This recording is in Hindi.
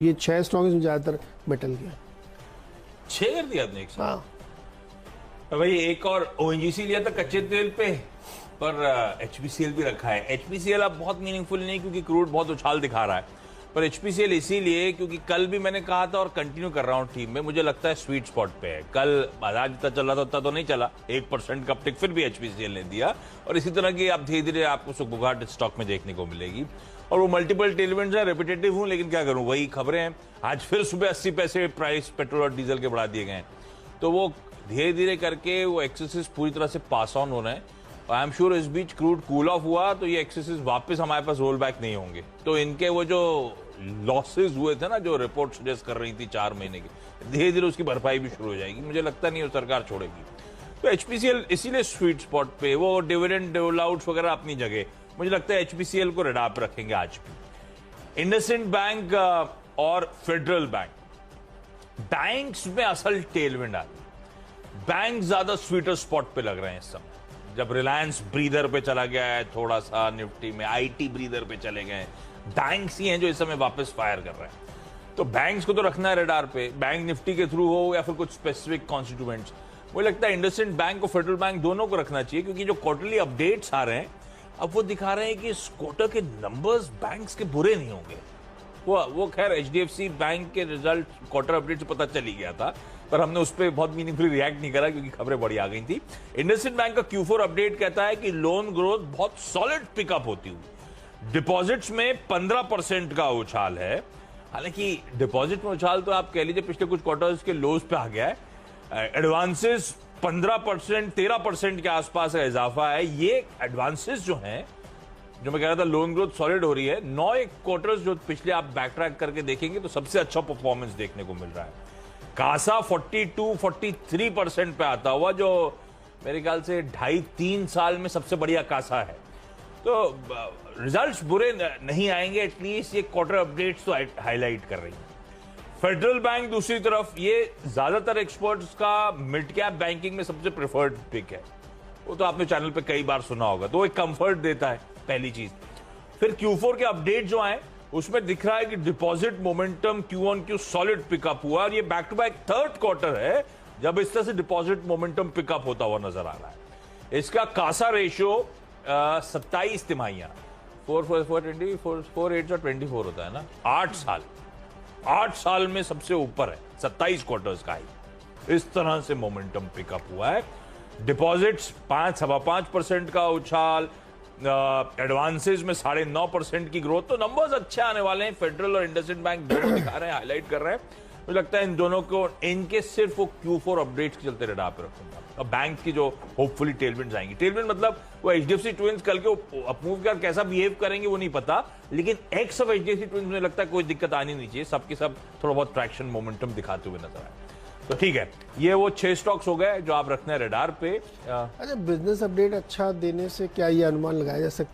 ये 6 स्टॉक इसमें ज्यादातर मेटल के। 6 कर दिया आपने एक साथ? हाँ, तो भाई एक और ओएनजीसी लिया था कच्चे तेल पे, पर एचपीसीएल भी रखा है। एचपीसीएल अब बहुत मीनिंगफुल नहीं क्योंकि क्रूड बहुत उछाल दिखा रहा है, पर एचपीसीएल इसीलिए क्योंकि कल भी मैंने कहा था और कंटिन्यू कर रहा हूं टीम में, मुझे लगता है स्वीट स्पॉट पे है। कल बाजार जितना चल रहा था उतना तो नहीं चला, 1% का अपटिक फिर भी एचपीसीएल ने दिया, और इसी तरह की आप धीरे धीरे आपको सुगबुगाहट स्टॉक में देखने को मिलेगी। और वो मल्टीपल टेलविंड्स है, रिपीटेटिव हूं लेकिन क्या करूं, वही खबरें हैं। आज फिर सुबह 80 पैसे प्राइस पेट्रोल और डीजल के बढ़ा दिए गए हैं, तो वो धीरे धीरे करके वो एक्सेसेस पूरी तरह से पास ऑन हो रहे हैं। आई एम श्योर इस बीच क्रूड कूल ऑफ हुआ तो ये एक्सेसेस वापस हमारे पास रोल बैक नहीं होंगे, तो इनके वो जो लॉसेस हुए थे ना, जो रिपोर्ट सजेस्ट कर रही थी 4 महीने की, धीरे धीरे उसकी भरपाई भी शुरू हो जाएगी। मुझे लगता नहीं वो सरकार छोड़ेगी। तो एचपीसीएल इसीलिए स्वीट स्पॉट पे, वो डिविडेंड डोलआउट्स वगैरह अपनी जगह, मुझे लगता है एचपीसीएल को रडार पे रखेंगे आज भी। इंडसइंड बैंक और फेडरल बैंक, बैंक्स में असल टेलविंड आ रही, बैंक ज्यादा स्वीटर स्पॉट पे लग रहे हैं इस समय। जब रिलायंस ब्रीदर पे चला गया है थोड़ा सा निफ्टी में, आईटी ब्रीदर पे चले गए, बैंक्स ही हैं जो इस समय वापस फायर कर रहे हैं। तो बैंक्स को तो रखना है रडार पे, बैंक निफ्टी के थ्रू हो या फिर कुछ स्पेसिफिक कॉन्स्टिट्यूएंट्स। मुझे लगता है इंडसइंड बैंक और फेडरल बैंक दोनों को रखना चाहिए, क्योंकि जो क्वार्टरली अपडेट्स आ रहे हैं अब वो दिखा रहे हैं कि इस क्वार्टर के नंबर्स बैंक्स के बुरे नहीं होंगे। वो खैर एचडीएफसी बैंक के रिजल्ट क्वार्टर अपडेट से पता चल ही गया था, पर हमने उस पर बहुत मीनिंगफुली रिएक्ट नहीं करा क्योंकि खबरें बड़ी आ गई थी। इंडसइंड बैंक का Q4 अपडेट कहता है कि लोन ग्रोथ बहुत सॉलिड पिकअप होती हुई, डिपॉजिट्स में 15% का उछाल है। हालांकि डिपॉजिट में उछाल तो आप कह लीजिए पिछले कुछ क्वार्टर्स के लोज पे आ गया है। एडवांसेस 15%, 13% के आसपास का इजाफा है। ये एडवांसेस जो हैं, जो मैं कह रहा था लोन ग्रोथ सॉलिड हो रही है, 9 क्वार्टर्स जो पिछले आप बैक ट्रैक करके देखेंगे तो सबसे अच्छा परफॉर्मेंस देखने को मिल रहा है। कासा 42-43% पे आता हुआ, जो मेरे ख्याल से 2.5-3 साल में सबसे बढ़िया कासा है। तो रिजल्ट्स बुरे नहीं आएंगे, एटलीस्ट ये क्वार्टर अपडेट्स तो हाईलाइट कर रही है। फेडरल बैंक दूसरी तरफ, ये ज्यादातर एक्सपर्ट्स का मिड कैप बैंकिंग में सबसे प्रेफर्ड पिक है, वो तो आपने चैनल पे कई बार सुना होगा, तो वो एक कंफर्ट देता है पहली चीज। फिर Q4 के अपडेट जो आए उसमें दिख रहा है कि deposit momentum Q1Q solid pickup हुआ, और ये back to back third quarter है जब इस तरह से डिपॉजिट मोमेंटम पिकअप होता हुआ नजर आ रहा है। इसका कासा रेशियो 27 तिमाहियां, 4.8 होता है ना, 8 साल में सबसे ऊपर है, 27 क्वार्टर्स का ही इस तरह से मोमेंटम पिकअप हुआ है। डिपॉजिट्स 5.5% का उछाल, एडवांसेस में 9.5% की ग्रोथ, तो नंबर्स अच्छे आने वाले हैं। फेडरल और इंडसइंड बैंक दोनों दिखा रहे हैं, हाईलाइट कर रहे हैं। मुझे लगता है इन दोनों को, इनके सिर्फ वो Q4 अपडेट्स के चलते रडार पे रखूंगा। अब बैंक की जो होपफुली टेलविंड्स आएंगी, टेलविंड मतलब वो एचडीएफसी ट्विंस कल के अपमूव कर कैसा बिहेव करेंगे वो नहीं पता, लेकिन एक्स ऑफ एचडीएफसी ट्विंस मुझे लगता है कोई दिक्कत आनी नहीं चाहिए, सबके सब थोड़ा बहुत ट्रैक्शन मोमेंटम दिखाते हुए नजर आए। तो ठीक है, ये वो 6 स्टॉक्स हो गए जो आप रखना है रडार पे। अच्छा, बिजनेस अपडेट अच्छा देने से क्या ये अनुमान लगाया जा सकता है